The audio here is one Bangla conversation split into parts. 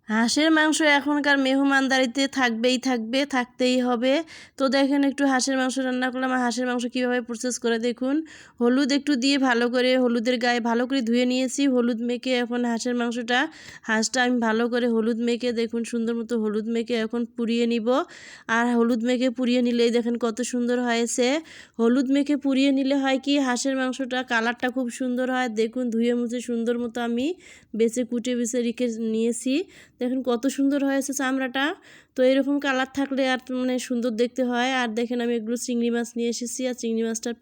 হাঁসের মাংস এখনকার মেহমানদারিতে থাকতেই হবে। তো দেখেন একটু হাঁসের মাংস রান্না করলাম। আর হাঁসের মাংস কীভাবে প্রসেস করে দেখুন। হলুদ একটু দিয়ে ভালো করে হলুদের গায়ে ভালো করে ধুয়ে নিয়েছি। হলুদ মেখে এখন হাঁসটা আমি ভালো করে হলুদ মেখে দেখুন সুন্দর মতো হলুদ মেখে এখন পুড়িয়ে নিব। আর হলুদ মেখে পুড়িয়ে নিলেই দেখেন কত সুন্দর হয়েছে। হলুদ মেখে পুড়িয়ে নিলে হয় কি হাঁসের মাংসটা কালারটা খুব সুন্দর হয়। দেখুন ধুয়ে মুছে সুন্দর মতো আমি কুটে বেছে রেখে নিয়েছি। দেখেন কত সুন্দর হয়েছে চামড়াটা। তো এরকম কালার থাকলে আর সুন্দর দেখতে হয়। আর দেখেন আমি এগুলো চিংড়ি মাছ নিয়ে এসেছি। আর চিংড়ি মাছটার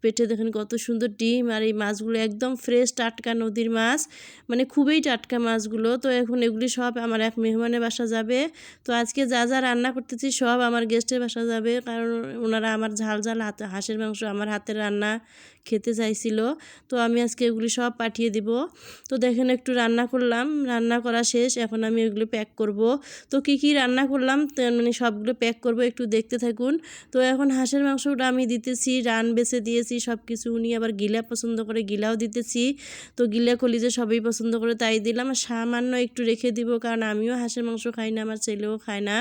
পেটে দেখেন কত সুন্দর ডিম। আর এই মাছগুলো একদম ফ্রেশ টাটকা নদীর মাছ, খুবই টাটকা মাছগুলো। তো এখন এগুলি সব আমার এক মেহমানের বাসা যাবে। তো আজকে যা যা রান্না করতেছি সব আমার গেস্টের বাসা যাবে, কারণ ওনারা আমার ঝাল হাঁসের মাংস আমার হাতের রান্না খেতে চাইছিল। তো আমি আজকে এগুলি সব পাঠিয়ে দিব। তো দেখেন একটু রান্না করলাম, রান্না করা শেষ। এখন আমি এগুলো প্যাক করব। তো কি রান্না করলাম সবগুলো প্যাক করব, একটু দেখতে থাকুন। তো এখন হাঁসের মাংসটা আমি দিতেছি, রান বেছে দিয়েছি সব কিছু। উনি আবার গিলা পছন্দ করে, গিলাও দিতেছি। তো গিলা কলিজা সবই পছন্দ করে তাই দিলাম। আর সামান্য একটু রেখে দিব, কারণ আমিও হাঁসের মাংস খাই না, আমার ছেলেও খায় না,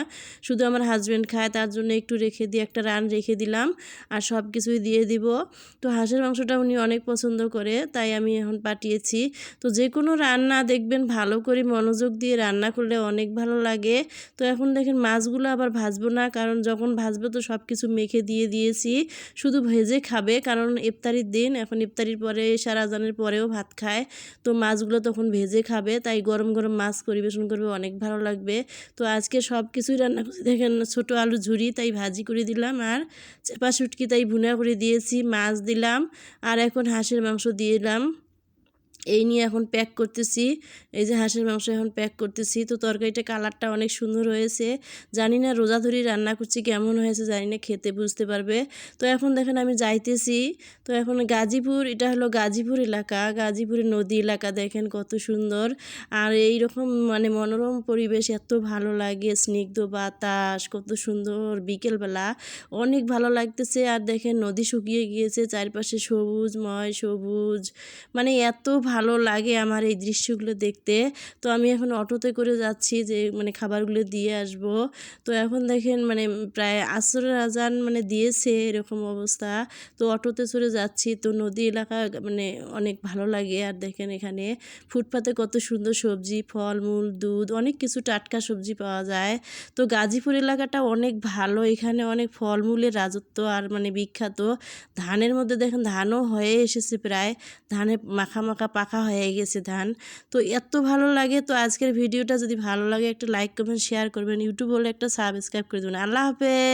শুধু আমার হাজব্যান্ড খায়। তার জন্য একটু রেখে দিয়ে একটা রান রেখে দিলাম। আর সব কিছুই দিয়ে দিব। তো হাঁসের মাংসটা উনি অনেক পছন্দ করে, তাই আমি এখন পাঠিয়েছি। তো যে কোনো রান্না দেখবেন ভালো করে মনোযোগ দিয়ে রান্না করলে অনেক ভালো লাগে। তো এখন দেখেন মাছগুলো আবার ভাজবো না, কারণ যখন ভাজবো তো সব কিছু মেখে দিয়েছি, শুধু ভেজে খাবে। কারণ ইফতারির দিন, এখন ইফতারির পরে সারা আজানের পরেও ভাত খায়। তো মাছগুলো তখন ভেজে খাবে, তাই গরম গরম মাছ পরিবেশন করবে, অনেক ভালো লাগবে। তো আজকে সব কিছুই রান্না করছি। দেখেন ছোটো আলু ঝুরি তাই ভাজি করে দিলাম, আর চেপা শুটকি তাই ভুনা করে দিয়েছি, মাছ দিলাম, আর এখন হাঁসের মাংস দিলাম। এই নিয়ে এখন প্যাক করতেছি। এই যে হাঁসের মাংস এখন প্যাক করতেছি। তো তরকারিটা কালারটা অনেক সুন্দর হয়েছে। জানি না রোজা ধরে রান্না করছি কেমন হয়েছে, জানি না, খেতে বুঝতে পারবে। তো এখন দেখেন আমি যাইতেছি। তো এখন গাজীপুর, এটা হলো গাজীপুর এলাকা, গাজীপুরের নদী এলাকা। দেখেন কত সুন্দর। আর এই রকম মনোরম পরিবেশ এত ভালো লাগে, স্নিগ্ধ বাতাস, কত সুন্দর বিকেলবেলা, অনেক ভালো লাগতেছে। আর দেখেন নদী শুকিয়ে গিয়েছে, চারপাশে সবুজ, এত ভালো লাগে আমার এই দৃশ্যগুলো দেখতে। তো আমি এখন অটোতে করে যাচ্ছি যে খাবারগুলো দিয়ে আসব। তো এখন দেখেন প্রায় আসরের আজান দিয়েছে এরকম অবস্থা। তো অটোতে চড়ে যাচ্ছি। তো নদী এলাকা অনেক ভালো লাগে। আর দেখেন এখানে ফুটপাতে কত সুন্দর সবজি, ফলমূল, দুধ, অনেক কিছু টাটকা সবজি পাওয়া যায়। তো গাজীপুর এলাকাটা অনেক ভালো, এখানে অনেক ফলমূলের রাজত্ব। আর বিখ্যাত ধানের মধ্যে দেখেন ধানও হয়ে এসেছে, প্রায় ধানে মাখা পাকা হয়ে গেছে ধান। তো এত ভালো লাগে। তো আজকের ভিডিওটা যদি ভালো লাগে একটা লাইক করবেন, শেয়ার করবেন, ইউটিউব হলে একটা সাবস্ক্রাইব করে দেবেন। আল্লাহ হাফেজ।